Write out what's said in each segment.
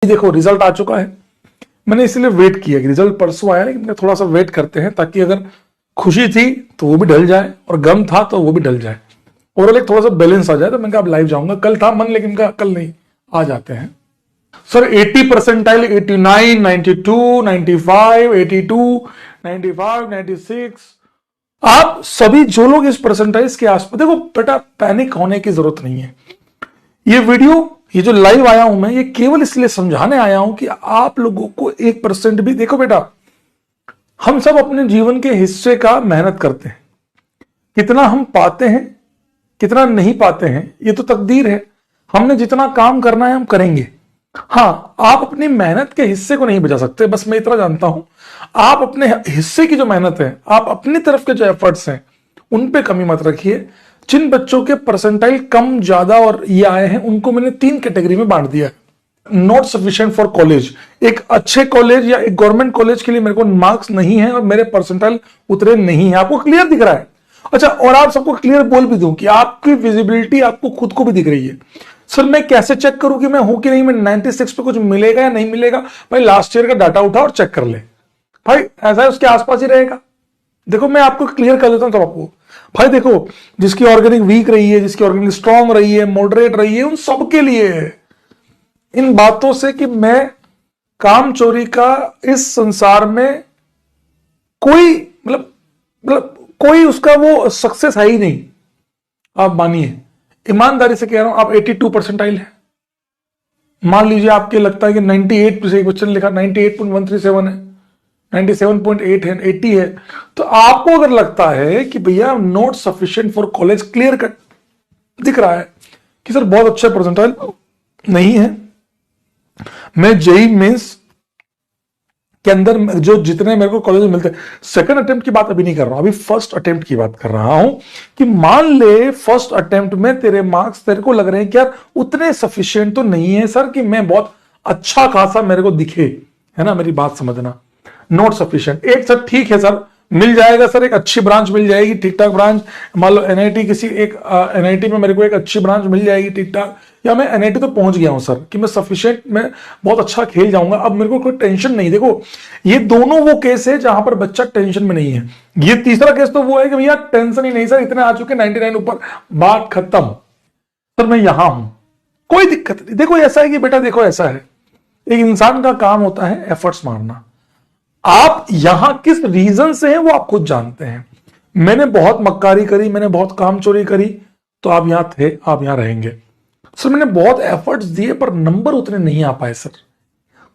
देखो रिजल्ट आ चुका है, मैंने इसलिए वेट किया कि रिजल्ट परसों आया, लेकिन थोड़ा सा वेट करते हैं ताकि अगर खुशी थी तो वो भी ढल जाए और गम था तो वो भी ढल जाए, और एक थोड़ा सा बैलेंस आ जाए। तो मैंने कहा अब लाइव जाऊंगा, कल था मन लेकिन कल नहीं, आ जाते हैं। सर 80 परसेंटाइल, 89, 92, 95, 82, 95, 96, आप सभी जो लोग इस परसेंटाइज के आसपास, देखो बेटा पैनिक होने की जरूरत नहीं है। ये वीडियो, ये जो लाइव आया हूं मैं, ये केवल इसलिए समझाने आया हूं कि आप लोगों को 1% भी, देखो बेटा हम सब अपने जीवन के हिस्से का मेहनत करते हैं, कितना हम पाते हैं कितना नहीं पाते हैं ये तो तकदीर है। हमने जितना काम करना है हम करेंगे। हाँ, आप अपनी मेहनत के हिस्से को नहीं बचा सकते, बस मैं इतना जानता हूं। आप अपने हिस्से की जो मेहनत है, आप अपनी तरफ के जो एफर्ट्स हैं उन पे कमी मत रखिए। जिन बच्चों के परसेंटाइल कम ज्यादा और ये आए हैं उनको मैंने 3 कैटेगरी में बांट दिया है। नॉट सफिशिएंट फॉर कॉलेज, एक अच्छे कॉलेज या एक गवर्नमेंट कॉलेज के लिए मेरे को मार्क्स नहीं है और मेरे परसेंटाइल उतरे नहीं है, आपको क्लियर दिख रहा है। अच्छा, और आप सबको क्लियर बोल भी दूं कि आपकी विजिबिलिटी आपको खुद को भी दिख रही है। सर मैं कैसे चेक करूं कि मैं हूं कि नहीं, मैं 96 पे कुछ मिलेगा या नहीं मिलेगा? भाई लास्ट ईयर का डाटा उठा और चेक कर ले, भाई ऐसा है उसके आसपास ही रहेगा। देखो मैं आपको क्लियर कर देता हूं तब आपको, भाई देखो जिसकी ऑर्गेनिक वीक रही है, जिसकी ऑर्गेनिक स्ट्रांग रही है, मॉडरेट रही है, उन सबके लिए है। इन बातों से कि मैं काम चोरी का इस संसार में कोई मतलब कोई उसका वो सक्सेस है ही नहीं, आप मानिए, ईमानदारी से कह रहा हूं। आप 82 परसेंटाइल है, मान लीजिए आपके लगता है कि 98 पे से एक बच्चे ने लिखा 98.137 है, 97.8 है, 80 है, तो आपको अगर लगता है कि भैया not sufficient for college, clear cut दिख रहा है कि सर बहुत अच्छा परसेंटाइल नहीं है, मैं जेई मेंस के अंदर जो जितने मेरे को कॉलेज मिलते हैं, सेकंड अटेम्प्ट की बात अभी नहीं कर रहा हूं, अभी फर्स्ट अटेम्प्ट की बात कर रहा हूं कि मान ले फर्स्ट अटेम्प्ट में तेरे मार्क्स तेरे को लग रहे हैं कि यार उतने सफिशिएंट तो नहीं है सर कि मैं बहुत अच्छा खासा मेरे को दिखे, है ना, मेरी बात समझना। नॉट सफिशिएंट, एक सर ठीक है सर मिल जाएगा सर, एक अच्छी ब्रांच मिल जाएगी, ठीक ठाक ब्रांच, मान लो एनआईटी, किसी एक एनआईटी में मेरे को एक अच्छी ब्रांच मिल जाएगी ठीक ठाक, या मैं एनआईटी तो पहुंच गया हूं सर कि मैं सफिशिएंट, मैं बहुत अच्छा खेल जाऊंगा, अब मेरे को कोई टेंशन नहीं। देखो ये दोनों वो केस है जहां पर बच्चा टेंशन में नहीं है। ये तीसरा केस तो वो है कि भैया टेंशन ही नहीं सर, इतने आ चुके 99 ऊपर, बात खत्म सर, मैं यहां हूं, कोई दिक्कत नहीं। देखो ऐसा है कि बेटा देखो ऐसा है, एक इंसान का काम होता है एफर्ट्स मारना, आप यहां किस रीजन से हैं वो आप खुद जानते हैं। मैंने बहुत मक्कारी करी, मैंने बहुत काम चोरी करी, तो आप यहां थे, आप यहां रहेंगे। सर मैंने बहुत एफर्ट्स दिए पर नंबर उतने नहीं आ पाए सर,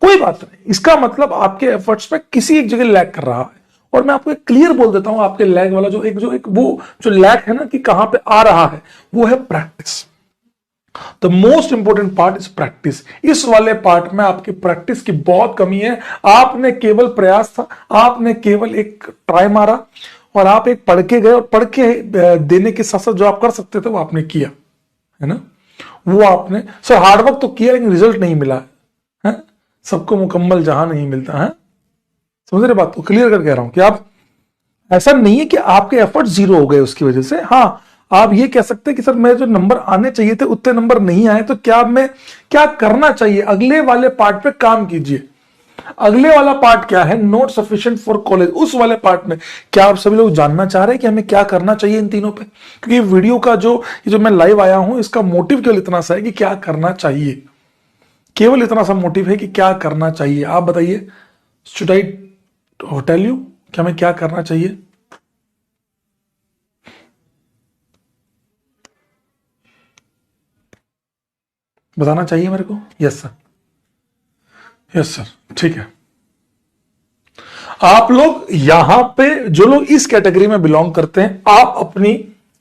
कोई बात नहीं, इसका मतलब आपके एफर्ट्स में किसी एक जगह लैग कर रहा है। और मैं आपको एक क्लियर बोल देता हूं, आपके लैग वाला जो एक वो जो लैग है ना कि कहां पे आ रहा है, वो है practice. The most important part is practice. इस वाले पार्ट में आपकी प्रैक्टिस की बहुत कमी है। आपने केवल प्रयास था, आपने केवल एक ट्राई मारा और आप एक पढ़ के गए और पढ़ के देने के साथ साथ जो आप कर सकते थे वो आपने किया, है ना, वो आपने सर हार्डवर्क तो किया लेकिन रिजल्ट नहीं मिला है। सबको मुकम्मल जहां नहीं मिलता है, समझ रहे बात को, क्लियर कर कह रहा हूं कि आप, ऐसा नहीं है कि आपके एफर्ट जीरो हो गए उसकी वजह से। हाँ, आप ये कह सकते हैं कि सर मेरे जो नंबर आने चाहिए थे उतने नंबर नहीं आए, तो क्या मैं क्या करना चाहिए? अगले वाले पार्ट पे काम कीजिए। अगले वाला पार्ट क्या है? Not sufficient for college. उस वाले पार्ट में क्या आप सभी लोग जानना चाह रहे हैं कि हमें क्या करना चाहिए इन तीनों पे? क्योंकि वीडियो का जो मैं लाइव आया हूं, इसका मोटिव केवल इतना सा है कि क्या करना चाहिए, केवल इतना सा मोटिव है कि क्या करना चाहिए। आप बताइए, शुड आई टेल यू क्या मैं क्या करना चाहिए? बताना चाहिए मेरे को? यस सर, यस सर, ठीक है। आप लोग यहां पे जो लोग इस कैटेगरी में बिलोंग करते हैं, आप अपनी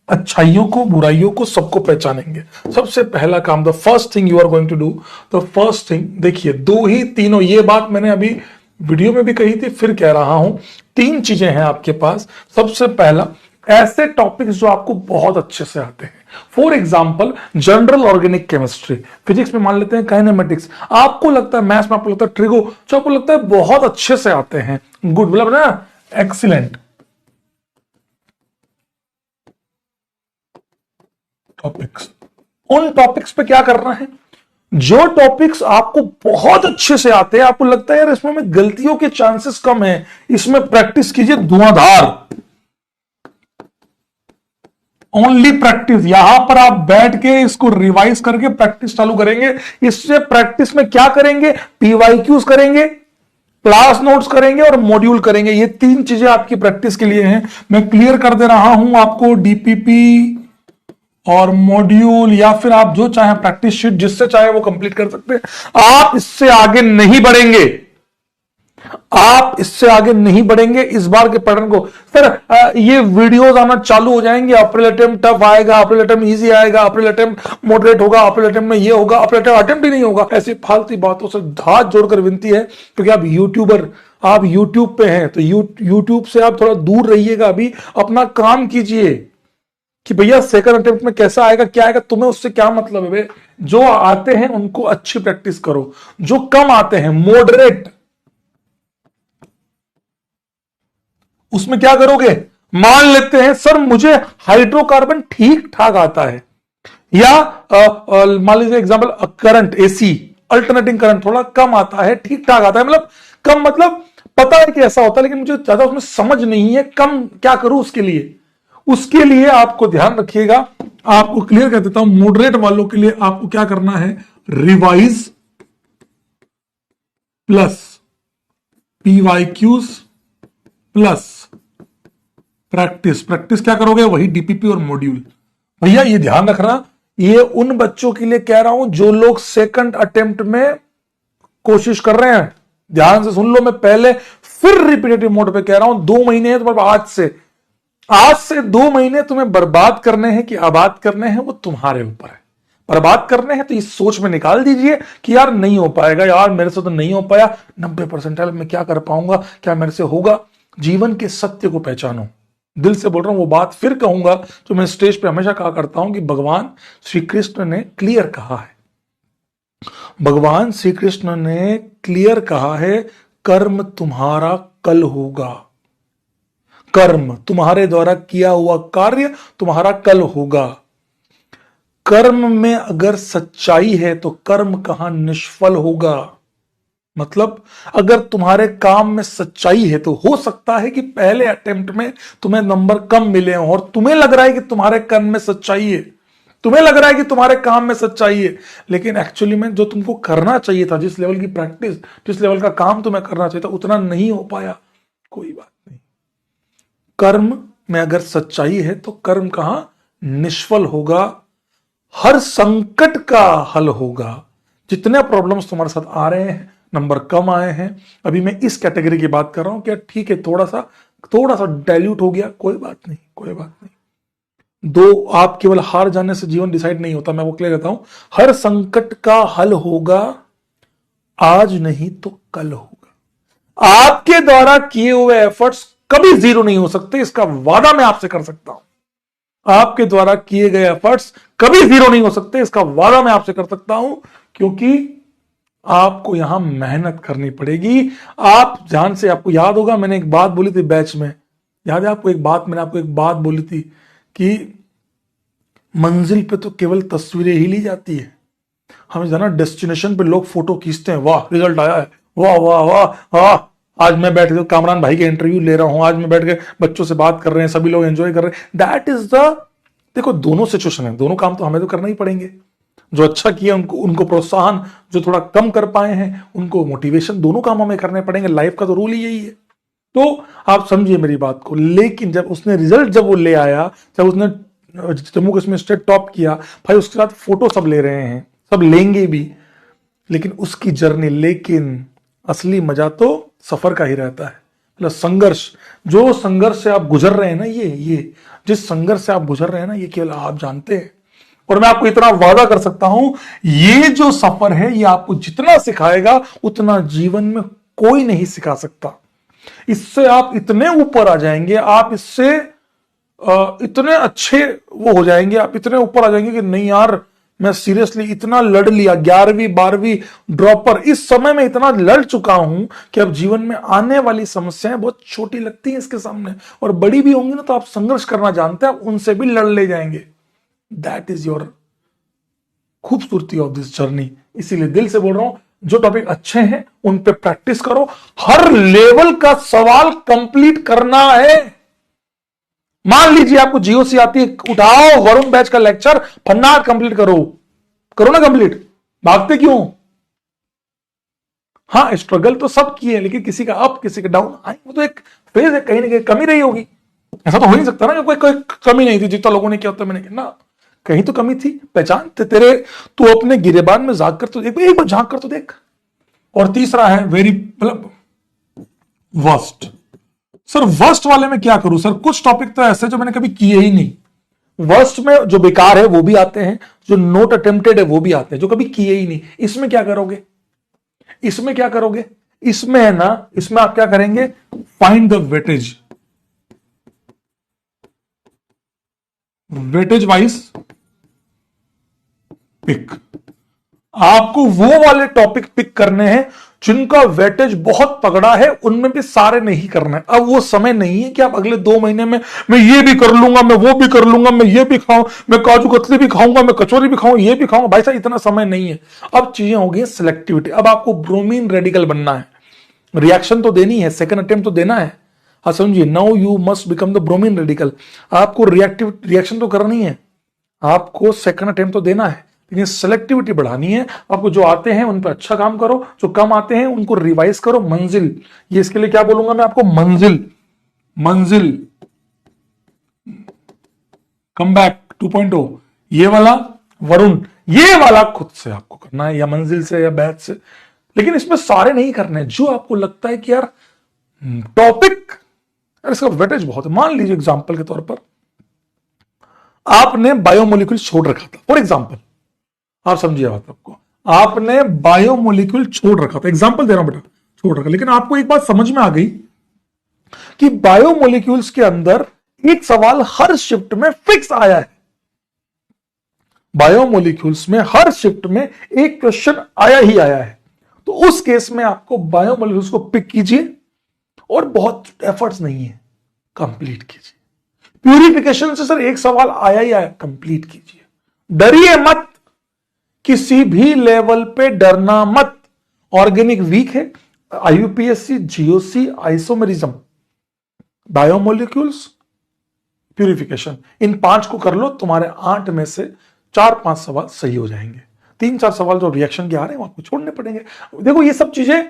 अच्छाइयों को, बुराइयों को, सबको पहचानेंगे। सबसे पहला काम, the first thing you are going to do, the first thing, देखिए दो ही तीनों, ये बात मैंने अभी वीडियो में भी कही थी, फिर कह रहा हूं, 3 चीजें हैं आपके पास। सबसे पहला, ऐसे टॉपिक्स जो आपको बहुत अच्छे से आते हैं। For example general organic chemistry, physics में मान लेते हैं काइनेमेटिक्स, आपको लगता है मैथ्स में आपको लगता है ट्रिगो, जो आपको लगता है बहुत अच्छे से आते हैं, गुड, मतलब ना एक्सीलेंट टॉपिक्स। उन टॉपिक्स पे क्या करना है? जो टॉपिक्स आपको बहुत अच्छे से आते हैं, आपको लगता है यार इसमें में गलतियों के चांसेस कम है, इसमें प्रैक्टिस कीजिए धुआंधार। ओनली प्रैक्टिस, यहां पर आप बैठ के इसको रिवाइज करके प्रैक्टिस चालू करेंगे। इससे प्रैक्टिस में क्या करेंगे, पीवाईक्यूज करेंगे, क्लास नोट्स करेंगे और मॉड्यूल करेंगे। ये तीन चीजें आपकी प्रैक्टिस के लिए हैं। मैं क्लियर कर दे रहा हूं आपको, डीपीपी और मॉड्यूल, या फिर आप जो चाहे प्रैक्टिस शीट जिससे चाहे वो कंप्लीट कर सकते हैं। आप इससे आगे नहीं बढ़ेंगे, आप इससे आगे नहीं बढ़ेंगे इस बार के पैटर्न को। सर ये वीडियोस आना चालू हो जाएंगे, अप्रैल अटेम्प्ट टफ आएगा, अप्रैल अटेम्प्ट इजी आएगा, अप्रैल अटेम्प्ट मॉडरेट होगा, अप्रैल अटेम्प्ट में ये होगा, अप्रैल अटेम्प्ट ही नहीं होगा। ऐसी फालतू बातों से हाथ जोड़कर विनती है, क्योंकि आप यूट्यूबर, आप यूट्यूब पे हैं, तो यूट्यूब से आप थोड़ा दूर रहिएगा। अभी अपना काम कीजिए कि भैया सेकंड अटेम्प्ट में कैसा आएगा, क्या आएगा, तुम्हें उससे क्या मतलब है। जो आते हैं उनको अच्छी प्रैक्टिस करो, जो कम आते हैं मॉडरेट, उसमें क्या करोगे। मान लेते हैं सर मुझे हाइड्रोकार्बन ठीक ठाक आता है, या मान लीजिए example current AC alternating current थोड़ा कम आता है, ठीक ठाक आता है, मतलब कम मतलब पता है कि ऐसा होता है, लेकिन मुझे ज्यादा उसमें समझ नहीं है, कम क्या करूं उसके लिए आपको ध्यान रखिएगा। आपको क्लियर कर देता हूं, मॉडरेट वालों के लिए आपको क्या करना है, revise plus PYQs plus practice क्या करोगे, वही डीपीपी और मॉड्यूल। भैया ये ध्यान रखना, ये उन बच्चों के लिए कह रहा हूं जो लोग सेकंड अटेम्प्ट में कोशिश कर रहे हैं। ध्यान से सुन लो, मैं पहले फिर रिपीटेटिव मोड पे कह रहा हूं, 2 महीने हैं तुम्हारे, आज से 2 महीने तुम्हें बर्बाद करने हैं कि आबाद करने हैं, वो तुम्हारे ऊपर है। बर्बाद करने हैं तो इस सोच में निकाल दीजिए कि यार नहीं हो पाएगा, यार मेरे से तो नहीं हो पाया, 90% में क्या कर पाऊंगा, क्या मेरे से होगा। जीवन के सत्य को पहचानो। दिल से बोल रहा हूं, वो बात फिर कहूंगा जो मैं स्टेज पे हमेशा कहा करता हूं कि भगवान श्री कृष्ण ने क्लियर कहा है, भगवान श्री कृष्ण ने क्लियर कहा है, कर्म तुम्हारा कल होगा, कर्म तुम्हारे द्वारा किया हुआ कार्य तुम्हारा कल होगा। कर्म में अगर सच्चाई है तो कर्म कहां निष्फल होगा। मतलब अगर तुम्हारे काम में सच्चाई है तो हो सकता है कि पहले अटेम्प्ट में तुम्हें नंबर कम मिले हों, और तुम्हें लग रहा है कि तुम्हारे कर्म में सच्चाई है, तुम्हें लग रहा है कि तुम्हारे काम में सच्चाई है, लेकिन एक्चुअली में जो तुमको करना चाहिए था, जिस लेवल की प्रैक्टिस, जिस लेवल का काम तुम्हें करना चाहिए था, उतना नहीं हो पाया। कोई बात नहीं, कर्म में अगर सच्चाई है तो कर्म कहां निष्फल होगा, हर संकट का हल होगा। जितने प्रॉब्लम्स तुम्हारे साथ आ रहे हैं, नंबर कम आए हैं, अभी मैं इस कैटेगरी की बात कर रहा हूं कि ठीक है थोड़ा सा डाइल्यूट हो गया, कोई बात नहीं, कोई बात नहीं। दो, आप केवल हार जाने से जीवन डिसाइड नहीं होता, मैं वो क्लियर करता हूं। हर संकट का हल होगा, आज नहीं तो कल होगा। आपके द्वारा किए हुए एफर्ट्स कभी जीरो नहीं हो सकते, इसका वादा मैं आपसे कर सकता हूं। आपके द्वारा किए गए एफर्ट्स कभी जीरो नहीं हो सकते, इसका वादा मैं आपसे कर सकता हूं, क्योंकि आपको यहां मेहनत करनी पड़ेगी। आप ध्यान से, आपको याद होगा मैंने एक बात बोली थी बैच में, याद है आपको मैंने आपको एक बात बोली थी कि मंजिल पे तो केवल तस्वीरें ही ली जाती है, हमें जाना डेस्टिनेशन पे लोग फोटो खींचते हैं, वाह रिजल्ट आया है, वाह वाह वाह वाह, आज मैं बैठ के कामरान भाई के इंटरव्यू ले रहा हूं, आज मैं बैठ के बच्चों से बात कर रहे हैं, सभी लोग एंजॉय कर रहे हैं। दैट इज द, देखो दोनों सिचुएशन है, दोनों काम तो हमें तो करना ही पड़ेंगे। जो अच्छा किया उनको प्रोत्साहन, जो थोड़ा कम कर पाए हैं उनको मोटिवेशन, दोनों काम हमें करने पड़ेंगे। लाइफ का तो रूल ही यही है। तो आप समझिए मेरी बात को। लेकिन जब उसने रिजल्ट जब वो ले आया, जब उसने जम्मू कश्मीर स्टेट टॉप किया, भाई उसके साथ फोटो सब ले रहे हैं, सब लेंगे भी, लेकिन उसकी जर्नी, लेकिन असली मजा तो सफर का ही रहता है। मतलब संघर्ष, जो संघर्ष से आप गुजर रहे हैं ना, ये जिस संघर्ष से आप गुजर रहे हैं ना, ये केवल आप जानते हैं। और मैं आपको इतना वादा कर सकता हूं, ये जो सफर है ये आपको जितना सिखाएगा उतना जीवन में कोई नहीं सिखा सकता। इससे आप इतने ऊपर आ जाएंगे, आप इससे इतने अच्छे वो हो जाएंगे, आप इतने ऊपर आ जाएंगे कि नहीं यार मैं सीरियसली इतना लड़ लिया, 11वीं 12वीं ड्रॉपर, इस समय में इतना लड़ चुका हूं कि अब जीवन में आने वाली समस्याएं बहुत छोटी लगती हैं इसके सामने, और बड़ी भी होंगी ना तो आप संघर्ष करना जानते हैं, आप उनसे भी लड़ ले जाएंगे। दैट इज योर खूबसूरती ऑफ दिस जर्नी। इसीलिए दिल से बोल रहा हूं, जो टॉपिक अच्छे हैं उन पे प्रैक्टिस करो, हर लेवल का सवाल कंप्लीट करना है। मान लीजिए आपको जीओसी आती है, उठाओ वरुण बैच का लेक्चर, फन्नाट कंप्लीट करो, करो ना कंप्लीट, भागते क्यों? हाँ, स्ट्रगल तो सब किए, लेकिन किसी का अप किसी का डाउन आई, वो तो एक फेज है, कहीं ना कहीं कमी रही होगी। ऐसा तो हो नहीं सकता ना कि कोई कमी नहीं थी, जितना लोगों ने किया होता मैंने किया ना, कहीं तो कमी थी। पहचान तेरे, तू अपने गिरेबान में झांक कर तो देख, एक बार झांक कर तो देख। और तीसरा है वेरी मतलब वर्स्ट। सर वर्स्ट वाले में क्या करूं सर? कुछ टॉपिक तो ऐसे जो मैंने कभी किए ही नहीं। वर्स्ट में जो बेकार है वो भी आते हैं, जो नोट अटेम्प्टेड है वो भी आते हैं, जो कभी किए ही नहीं। इसमें क्या करोगे? इसमें क्या करोगे? इसमें है ना, इसमें आप क्या करेंगे? Find the weightage, weightage wise pick. आपको वो वाले टॉपिक पिक करने हैं जिनका वेटेज बहुत तगड़ा है, उनमें भी सारे नहीं करना है। अब वो समय नहीं है कि आप अगले 2 महीने में मैं ये भी कर लूंगा, मैं वो भी कर लूंगा, मैं ये भी खाऊं, मैं काजू कतली भी खाऊंगा, मैं कचौरी भी खाऊंगा, ये भी खाऊंगा। भाई साहब इतना समय नहीं है। अब चीजें हो गई सिलेक्टिविटी। अब आपको ब्रोमीन रेडिकल बनना है, रिएक्शन तो देनी है, सेकंड अटेम्प्ट तो देना है। हाँ समझिए, now you must become the bromine radical. आपको रिएक्शन तो करनी है, आपको सेकंड अटेम्प्ट तो देना है, लेकिन सेलेक्टिविटी बढ़ानी है। आपको जो आते हैं उन पर अच्छा काम करो, जो कम आते हैं उनको रिवाइज करो। मंजिल, ये इसके लिए क्या बोलूंगा मैं आपको? मंजिल, मंजिल कम बैक 2.0, ये वाला वरुण, ये वाला खुद से आपको करना है, या मंजिल से या बैच से। लेकिन इसमें सारे नहीं करने, जो आपको लगता है कि यार टॉपिक, इसका वेटेज बहुत है। मान लीजिए एग्जांपल के तौर पर आपने बायोमोलिक्यूल छोड़ रखा था, फॉर एग्जांपल, आप समझिए बात, आपको आपने बायोमोलिक्यूल छोड़ रखा था, एग्जांपल दे रहा हूं बेटा, छोड़ रखा, लेकिन आपको एक बात समझ में आ गई कि बायोमोलिक्यूल्स के अंदर एक सवाल हर शिफ्ट में फिक्स आया है। बायोमोलिक्यूल्स में हर शिफ्ट में एक क्वेश्चन आया ही आया है। तो उस केस में आपको बायोमोलिक्यूल्स को पिक कीजिए, और बहुत एफर्ट्स नहीं है, कंप्लीट कीजिए। प्यूरिफिकेशन से सर एक सवाल आया ही आया, कंप्लीट कीजिए। डरिए मत, किसी भी लेवल पे डरना मत। ऑर्गेनिक वीक है, IUPAC, GOC, isomerism, biomolecules, purification, इन 5 को कर लो, तुम्हारे 8 में से 4-5 सवाल सही हो जाएंगे। 3-4 सवाल जो रिएक्शन के आ रहे हैं आपको छोड़ने पड़ेंगे। देखो ये सब चीजें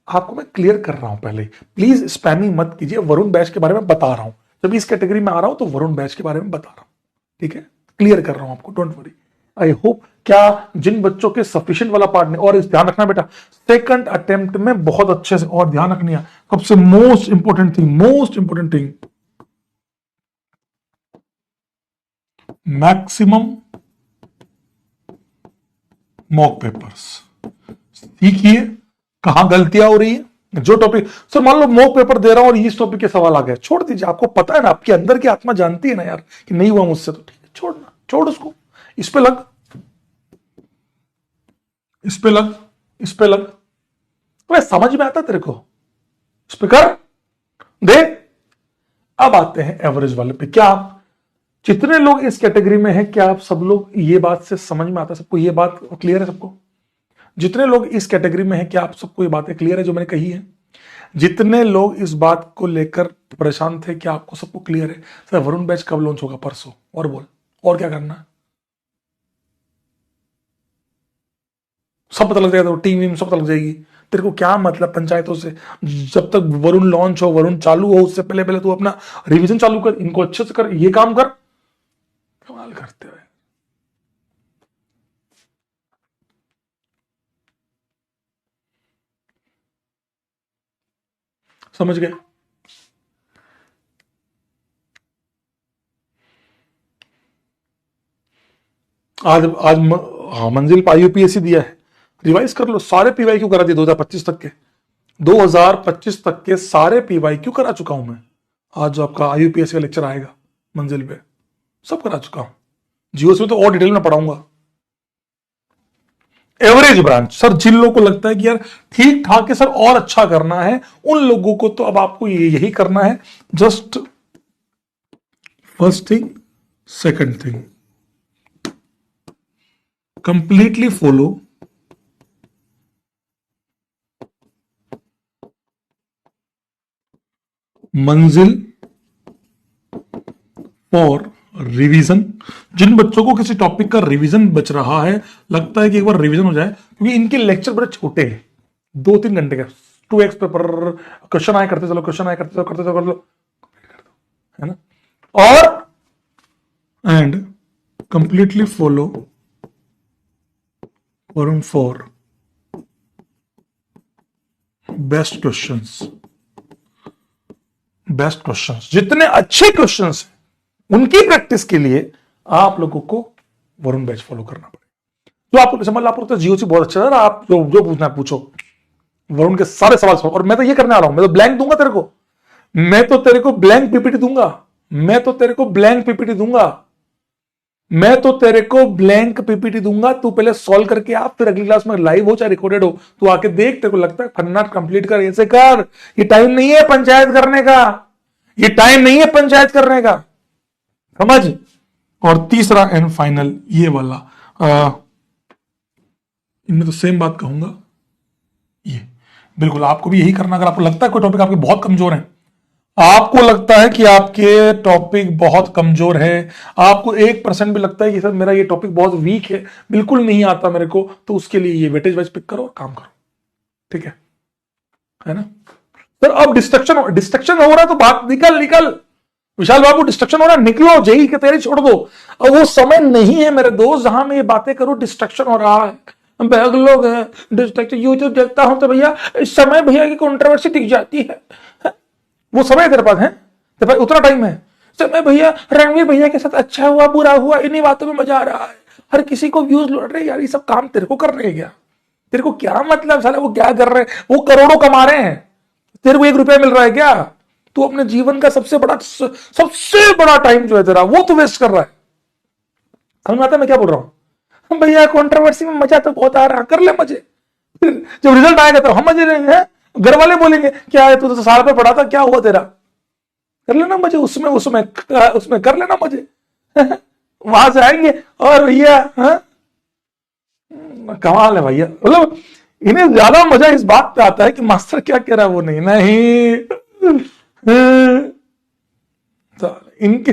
आपको मैं क्लियर कर रहा हूं पहले, प्लीज स्पैमिंग मत कीजिए। वरुण बैच के बारे में बता रहा हूं, जब इस कैटेगरी में आ रहा हूं तो वरुण बैच के बारे में बता रहा हूं, ठीक है? क्लियर कर रहा हूं आपको, डोंट वरी। आई होप, क्या जिन बच्चों के सफिशिएंट वाला पार्ट नहीं, और इस ध्यान रखना बेटा, सेकंड अटेम्प्ट में बहुत अच्छे से, और ध्यान रखनी है सबसे most important thing, maximum mock papers सीखिए, कहां गलतियां हो रही है। जो टॉपिक, सर मान लो मॉक पेपर दे रहा हूं और इस टॉपिक के सवाल आ गए, छोड़ दीजिए। आपको पता है ना, आपके अंदर की आत्मा जानती है ना यार कि नहीं हुआ मुझसे, तो ठीक है, छोड़ना, छोड़ उसको, इस पे लग, इस पे लग, इस पे लग। तो समझ में आता तेरे को, इस पे कर दे। अब आते हैं एवरेज वाले पे। क्या आप जितने लोग इस कैटेगरी में हैं, क्या आप सब लोग ये बात से समझ में आता है? सबको ये बात क्लियर है? सबको जितने लोग इस कैटेगरी में हैं, क्या आप सबको ये बातें क्लियर है जो मैंने कही है? जितने लोग इस बात को लेकर परेशान थे, क्या आपको सबको क्लियर है? सर वरुण बैच कब लॉन्च होगा? परसों। और बोल, और क्या करना है? सब पता लग जाएगा, तो टीम वीम सब पता लग जाएगी। तेरे को क्या मतलब पंचायतों से? जब तक वरुण लॉन्च हो, वरुण चालू हो, उससे पहले पहले तू अपना रिवीजन चालू कर, इनको अच्छे से कर, ये काम कर। कमाल करते हुए, समझ गए? आज आज हाँ, मंजिल पर यूपीएससी दिया है, रिवाइज कर लो। सारे पीवाई क्यों करा दिए 2025 तक के, 2025 तक के सारे पीवाई क्यों करा चुका हूं मैं। आज जो आपका आईयूपीएससी का लेक्चर आएगा मंजिल पे, सब करा चुका हूं। जियो से तो और डिटेल में पढ़ाऊंगा। एवरेज ब्रांच, सर जिन लोगों को लगता है कि यार ठीक ठाक है सर, और अच्छा करना है, उन लोगों को तो अब आपको यही करना है। Just first thing, second thing, completely follow मंजिल फॉर रिवीजन। जिन बच्चों को किसी टॉपिक का रिवीजन बच रहा है, लगता है कि एक बार रिवीजन हो जाए, क्योंकि इनके लेक्चर बड़े छोटे हैं, 2-3 घंटे का, 2x पेपर, क्वेश्चन आए करते चलो, क्वेश्चन आए करते चलो, करते चलो, कर लो, है ना। और and completely follow Varun for best questions. Best questions, जितने अच्छे क्वेश्चंस हैं उनकी प्रैक्टिस के लिए आप लोगों को वरुण बैच फॉलो करना पड़ेगा। तो आप समझ लो, आपको तो जीओसी बहुत अच्छा है, आप जो जो पूछना है पूछो, वरुण के सारे सवाल सवाल। और मैं तो ये करने आ रहा हूं, मैं तो ब्लैंक दूंगा तेरे को, मैं तो तेरे को ब्लैंक पीपीटी दूंगा, मैं तो तेरे को ब्लैंक पीपीटी दूंगा, मैं तो तेरे को ब्लैंक पीपीटी दूंगा। तू पहले सॉल्व करके आप, फिर अगली क्लास में लाइव हो चाहे रिकॉर्डेड हो, तू आके देख, तेरे को लगता है फन्ना कंप्लीट कर, ऐसे कर। ये टाइम नहीं है पंचायत करने का, ये टाइम नहीं है पंचायत करने का, समझ। और तीसरा एंड फाइनल ये वाला, इनमें तो सेम बात कहूंगा, ये बिल्कुल आपको भी यही करना। अगर आपको लगता है कोई टॉपिक आपके बहुत कमजोर है, आपको लगता है कि आपके टॉपिक बहुत कमजोर है, आपको 1% भी लगता है कि सर मेरा ये टॉपिक बहुत वीक है, बिल्कुल नहीं आता मेरे को, तो उसके लिए ये वेटेज वाइज पिक करो और काम करो, ठीक है ना। सर अब डिस्ट्रक्शन हो रहा है तो बात निकल निकल, विशाल बाबू डिस्ट्रक्शन हो रहा है, निकलो, जेई की तैयारी छोड़ दो। अब वो समय नहीं है मेरे दोस्त जहां मैं ये बातें करूं, डिस्ट्रक्शन हो रहा है, बैग लोग हैं, डिस्ट्रक्शन। यूट्यूब देखता हूं तो भैया इस समय भैया की कंट्रोवर्सी दिख जाती है। वो समय तेरे पास है, तेरे पास उतना टाइम है। समय भैया रणवीर भैया के साथ अच्छा हुआ बुरा हुआ, इन्हीं बातों में मजा आ रहा है, हर किसी को व्यूज लौट रहे। यार ये सब काम तेरे को करने है क्या? तेरे को क्या मतलब साला, वो क्या कर रहे हैं, वो करोड़ों कमा रहे हैं, तेरे को 1 रुपया मिल रहा है क्या? तू अपने जीवन का सबसे बड़ा टाइम जो है तेरा, वो तू वेस्ट कर रहा है। समझ में आता है मैं क्या बोल रहा हूं? भैया कंट्रोवर्सी में मजा तो बहुत आ रहा, कर ले मजे, फिर जब रिजल्ट आएगा तो हम मजे लेंगे। घर वाले बोलेंगे क्या है, तू तो साल पे पढ़ा था, क्या हुआ तेरा? कर लेना मजे, उसमें उसमें उसमें कर लेना मजे। वहां से आएंगे और भैया कमाल है भैया, मतलब इन्हें ज्यादा मजा इस बात पे आता है कि मास्टर क्या कह रहा है वो नहीं नहीं। तो इनके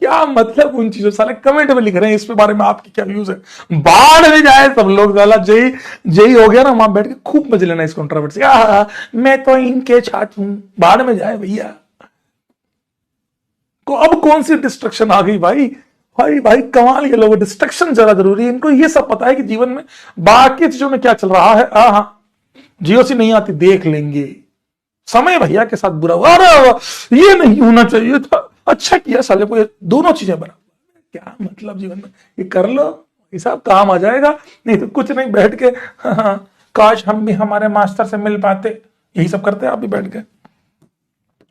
क्या मतलब उन चीजों, साले कमेंट में लिख रहे हैं इस पे बारे में आपकी क्या व्यूज है, बाढ़ में जाए सब लोग। साला जय जय हो गया ना, वहां बैठ के खूब मजे लेना इस कंट्रोवर्सी। मैं तो इनके छात्र हूं, बाढ़ में जाए भैया को। अब कौन सी डिस्ट्रक्शन आ गई भाई, भाई भाई कमाल के लोग, डिस्ट्रक्शन ज्यादा जरूरी है। इनको ये सब पता है कि जीवन में बाकी चीजों में क्या चल रहा है। हाँ जीओसी नहीं आती देख लेंगे, समय भैया के साथ बुरा हुआ, अरे ये नहीं होना चाहिए था, अच्छा किया साले को, ये दोनों चीजें बराबर। क्या मतलब जीवन में, ये कर लो, ये सब काम आ जाएगा। नहीं तो कुछ नहीं, बैठ के काश हम भी हमारे मास्टर से मिल पाते, यही सब करते हैं आप भी बैठ के।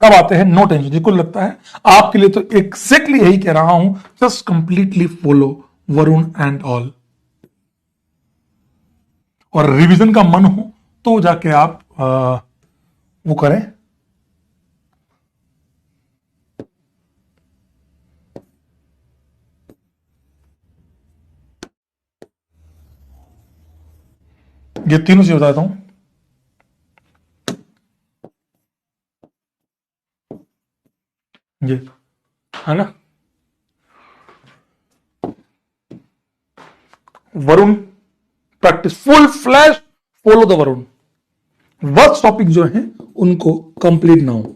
अब आते हैं नो टेंशन, जिसको लगता है आपके लिए तो एग्जैक्टली यही कह रहा हूं, just completely follow Varun and all. और रिवीजन का मन हो तो जाके आप वो करें। ये तीनों चीज बताता हूं, ये है ना, Varun practice full flash, follow the Varun. Worst topic जो है उनको कंप्लीट ना हो,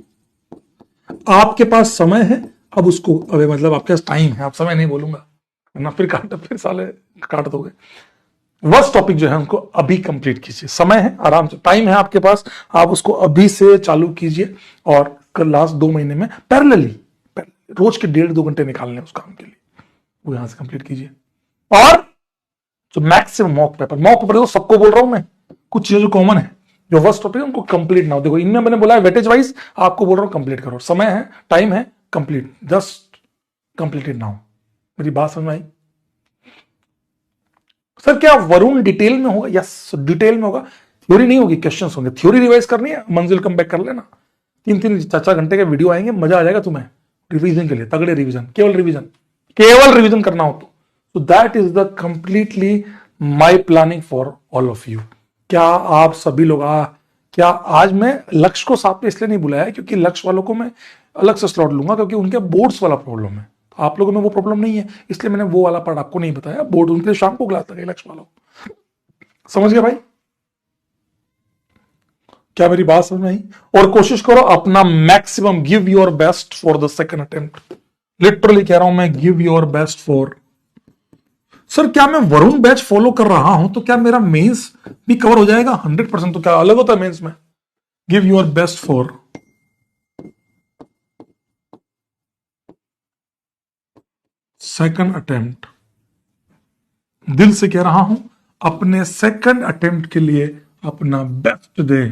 आपके पास समय है, अब उसको अबे मतलब आपके पास टाइम है, आप समय नहीं बोलूंगा ना, फिर साले काट दोगे। वर्स्ट टॉपिक जो है उनको अभी कंप्लीट कीजिए, समय है, आराम से टाइम है आपके पास, आप उसको अभी से चालू कीजिए। और लास्ट 2 महीने में पैरेलली रोज के 1.5-2 घंटे निकालने उस काम के लिए, वो यहां से कंप्लीट कीजिए। और जो मैक्सिमम मॉक पेपर तो सबको बोल रहा हूं मैं, कुछ चीजें जो कॉमन है, जो वर्स्ट टॉपिक है उनको कंप्लीट ना हो। देखो इनमें मैंने बोला है वेटेज वाइज, आपको बोल रहा हूं कंप्लीट करो, समय है, टाइम है, कंप्लीट, जस्ट कंप्लीटेड ना हो। मेरी बात समझ में आई? सर क्या वरुण डिटेल में होगा? यस डिटेल में होगा, थ्योरी नहीं होगी, क्वेश्चंस होंगे। थ्योरी रिवाइज करनी है, मंजिल कम बैक कर लेना, 3-4 घंटे के वीडियो आएंगे, मजा आ जाएगा तुम्हें रिवीजन के लिए, तगड़े रिवीजन, केवल रिवीजन करना हो तो that is the completely my planning for all of you. क्या आप सभी लोग क्या आज मैं लक्ष्य को साथ में इसलिए नहीं बुलाया क्योंकि लक्ष्य वालों को मैं अलग से स्लॉट लूंगा, क्योंकि उनके बोर्ड्स वाला प्रॉब्लम है। आप लोगों में वो प्रॉब्लम नहीं है, इसलिए मैंने वो वाला पार्ट आपको नहीं बताया। बोर्ड उनके लिए शाम को बुलाता है लक्ष्य वालों को। समझ गए भाई? क्या मेरी बात समझ में आई? और कोशिश करो अपना maximum, give your best for the second attempt. Literally कह रहा हूं मैं, give your best for. Sir क्या मैं वरुण बैच फॉलो कर रहा हूं तो क्या मेरा मेंस भी कवर हो जाएगा? 100%। तो क्या अलग होता है मेंस में? Give your best for second attempt. दिल से कह रहा हूं, अपने सेकंड अटेम्प्ट के लिए अपना best they.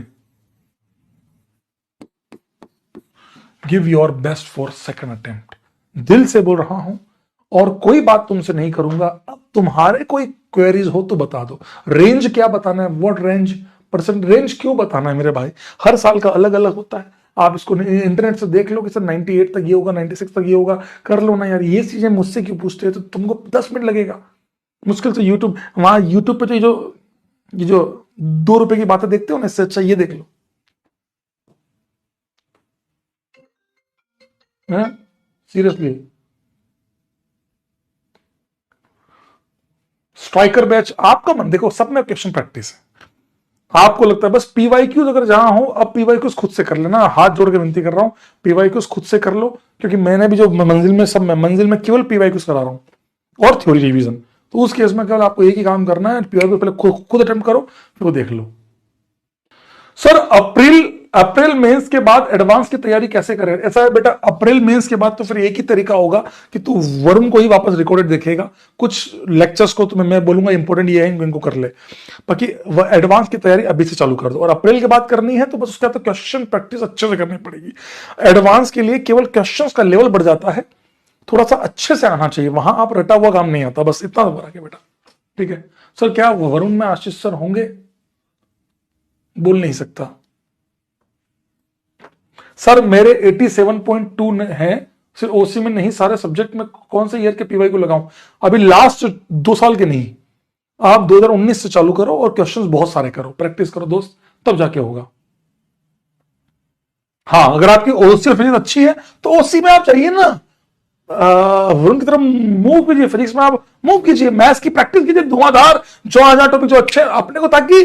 Give your best for second attempt. दिल से बोल रहा हूं, और कोई बात तुमसे नहीं करूंगा। अब तुम्हारे कोई क्वेरीज हो तो बता दो। रेंज क्या बताना है? What range? परसेंट रेंज क्यों बताना है मेरे भाई? हर साल का अलग अलग होता है। आप इसको इंटरनेट से देख लो कि सर 98 तक ये होगा, 96 तक ये होगा, कर लो ना यार। ये चीजें मुझसे क्यों पूछते हैं? तो तुमको 10 मिनट लगेगा मुश्किल से। यूट्यूब, वहां यूट्यूब पे तो ये जो 2 रुपए की बातें देखते हो ना, इससे अच्छा ये देख लो। सीरियसली। स्ट्राइकर बैच आपका मन, देखो सब में क्वेश्चन प्रैक्टिस है। आपको लगता है बस पीवाईक्यूज अगर जहां हो, अब पीवाईक्यूज खुद से कर लेना। हाथ जोड़ के विनती कर रहा हूं, पीवाईक्यूज खुद से कर लो, क्योंकि मैंने भी जो मंजिल में केवल पीवाईक्यूज करा रहा हूं और थ्योरी रिवीजन। तो उस केस में केवल आपको एक ही काम करना है, पीवाईक्यू पहले खुद अटेम्प्ट करो, फिर वो देख लो। सर अप्रैल मेंस के बाद एडवांस की तैयारी कैसे करें? ऐसा है बेटा, अप्रैल मेंस के बाद तो फिर एक ही तरीका होगा कि तू वरुण को ही वापस रिकॉर्डेड देखेगा। कुछ लेक्चर्स को तुम्हें मैं बोलूंगा इंपॉर्टेंट ये है, इनको कर ले। बाकी एडवांस की तैयारी अभी से चालू कर दो। और अप्रैल के बाद करनी है तो बस उसका तो क्वेश्चन प्रैक्टिस अच्छे से करनी पड़ेगी। एडवांस के लिए केवल क्वेश्चन का लेवल बढ़ जाता है, थोड़ा सा अच्छे से आना चाहिए। वहां आप रटा हुआ काम नहीं आता, बस इतना फर्क है बेटा। ठीक है सर, क्या वरुण में आशीष सर होंगे? बोल नहीं सकता सर। मेरे 87.2 है, सिर्फ ओसी में नहीं, सारे सब्जेक्ट में। कौन से ईयर के पीवाई को लगाऊं? अभी लास्ट 2 साल के नहीं, आप 2019 से चालू करो और क्वेश्चंस बहुत सारे करो, प्रैक्टिस करो दोस्त, तब जाके होगा। हाँ, अगर आपकी ओसी फिजिक्स अच्छी है तो ओसी में आप चाहिए ना, वरुण की तरफ मूव कीजिए। फिजिक्स में आप मूव कीजिए, मैथ्स की प्रैक्टिस कीजिए धुआंधार, जो 1000 टॉपिक जो अच्छे अपने को, ताकि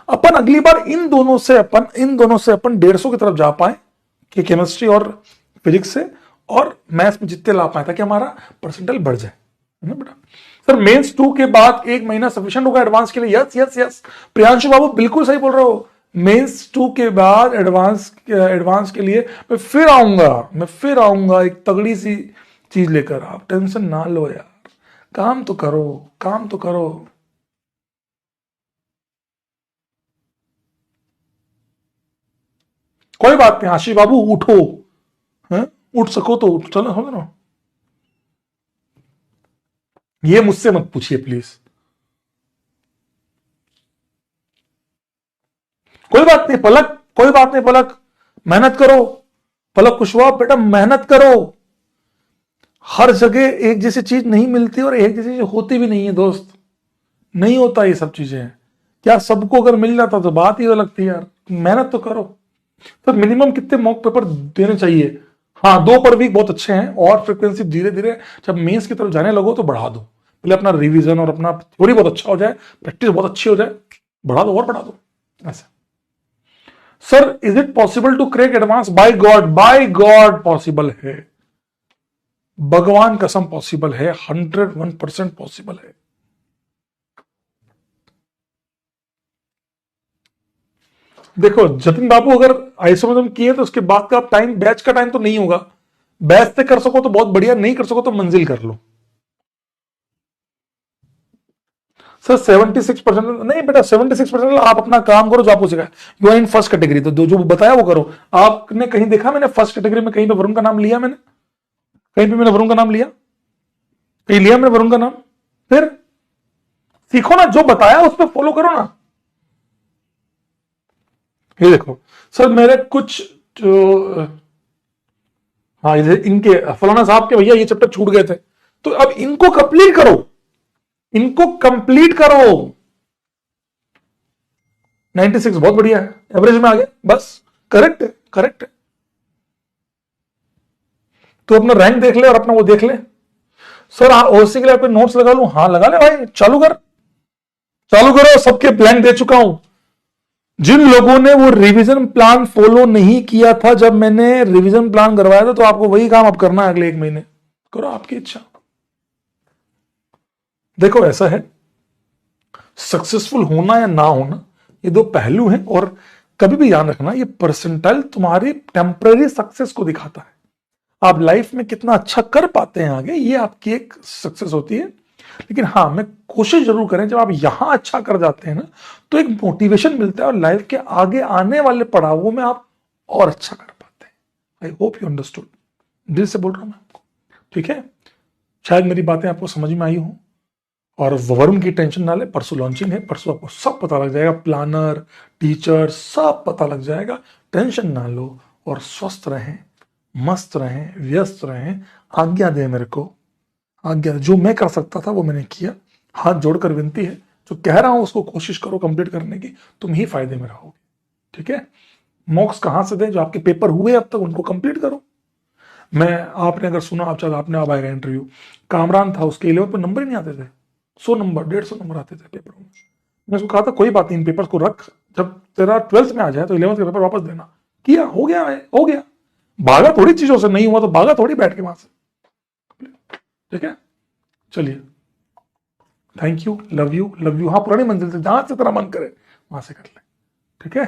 अपन अगली बार इन दोनों से अपन 150 की तरफ जा पाए, कि केमिस्ट्री और फिजिक्स से, और मैथ्स में जितने ला पाए, ताकि हमारा परसेंटाइल बढ़ जाए, है ना बेटा? सर मेंस 2 के बाद 1 महीना सफिशिएंट होगा एडवांस के लिए? यस यस यस, प्रियांशु बाबू बिल्कुल सही बोल रहे हो। मेंस 2 के बाद एडवांस के लिए मैं फिर आऊंगा एक तगड़ी सी चीज लेकर। आप टेंशन ना लो यार, काम तो करो, काम तो करो। कोई बात नहीं आशीष बाबू, उठो, है? उठ सको तो उठ, चलो हो ना। ये मुझसे मत पूछिए प्लीज। कोई बात नहीं पलक, कोई बात नहीं पलक, मेहनत करो। पलक कुशवाहा बेटा, मेहनत करो। हर जगह एक जैसी चीज नहीं मिलती और एक जैसी चीज होती भी नहीं है दोस्त, नहीं होता ये सब चीजें। क्या सबको अगर मिल जाता तो बात ही अलग थी यार। मेहनत तो करो। तो मिनिमम कितने मॉक पेपर देने चाहिए? हाँ, 2 पर वीक बहुत अच्छे हैं, और फ्रिक्वेंसी धीरे धीरे जब मेंस की तरफ जाने लगो तो बढ़ा दो। पहले अपना रिवीजन और अपना थ्योरी बहुत अच्छा हो जाए, प्रैक्टिस बहुत अच्छी हो जाए, बढ़ा दो और बढ़ा दो ऐसा। Sir is it possible to crack advance? By god possible है, भगवान कसम पॉसिबल है, 101% पॉसिबल है। देखो जतिन बाबू, अगर आइसोमेथम किए तो उसके बाद का टाइम, बैच का टाइम तो नहीं होगा। बैच से कर सको तो बहुत बढ़िया, नहीं कर सको तो मंजिल कर लो। सर 76% नहीं बेटा, 76% आप अपना काम करो जो आपको सिखाया। You are in first category, तो जो बताया वो करो। आपने कहीं देखा मैंने फर्स्ट कैटेगरी में कहीं पे वरुण का नाम लिया? मैंने कहीं पे मैंने वरुण का नाम लिया? कहीं लिया मैंने वरुण का नाम? फिर सीखो ना, जो बताया उस पर फॉलो करो ना। ये देखो सर, मेरे कुछ जो, हाँ इनके फलाना साहब के भैया ये चैप्टर छूट गए थे, तो अब इनको कंप्लीट करो। इनको कंप्लीट करो। 96 बहुत बढ़िया है, एवरेज में आ गया, बस करेक्ट है, करेक्ट है। तो अपना रैंक देख ले और अपना वो देख ले। सर ओसी के लिए आपके नोट्स लगा लूं? हाँ लगा ले भाई, चालू कर, चालू करो, सबके ब्लैंक दे चुका हूं। जिन लोगों ने वो रिवीजन प्लान फॉलो नहीं किया था जब मैंने रिवीजन प्लान करवाया था, तो आपको वही काम अब करना है अगले 1 महीने, करो आपकी इच्छा। देखो ऐसा है, सक्सेसफुल होना या ना होना ये दो पहलू हैं, और कभी भी याद रखना ये परसेंटाइल तुम्हारी टेम्पररी सक्सेस को दिखाता है। आप लाइफ में कितना अच्छा कर पाते हैं आगे, ये आपकी एक सक्सेस होती है। लेकिन हाँ, मैं कोशिश जरूर करें, जब आप यहां अच्छा कर जाते हैं ना, तो एक मोटिवेशन मिलता है और लाइफ के आगे आने वाले पड़ावों में आप और अच्छा कर पाते हैं। आई होप यू अंडरस्टूड, दिल से बोल रहा हूं मैं आपको, ठीक है। शायद मेरी बातें आपको समझ में आई हो। और वरुण की टेंशन ना ले, परसों लॉन्चिंग है, परसों आपको सब पता लग जाएगा, प्लानर, टीचर सब पता लग जाएगा। टेंशन ना लो और स्वस्थ रहें, मस्त रहें, व्यस्त रहें। आज्ञा दे मेरे को, आज्ञा। जो मैं कर सकता था वो मैंने किया। हाथ जोड़कर विनती है, जो कह रहा हूं उसको कोशिश करो कंप्लीट करने की, तुम ही फायदे में रहोगे, ठीक है। मॉक्स कहां से दें? जो आपके पेपर हुए अब तक उनको कंप्लीट करो। मैं, आपने अगर सुना, आप चल आपने अब आएगा इंटरव्यू, कामरान था, उसके 11 पे नंबर ही नहीं आते थे, 100 नंबर 150 नंबर आते थे पेपरों में। मैं उसको कहा था कोई बात नहीं, इन पेपर्स को रख, जब तेरा 12th में आ जाए तो 11th के पेपर वापस देना। किया, हो गया है, हो गया। भागा थोड़ी चीजों से, नहीं हुआ तो भागा थोड़ी बैठ के वहां से, ठीक है। चलिए, thank you, love you, love you. हाँ, पुरानी मंजिल से जहां से तेरा मन करे वहां से कर ले, ठीक है।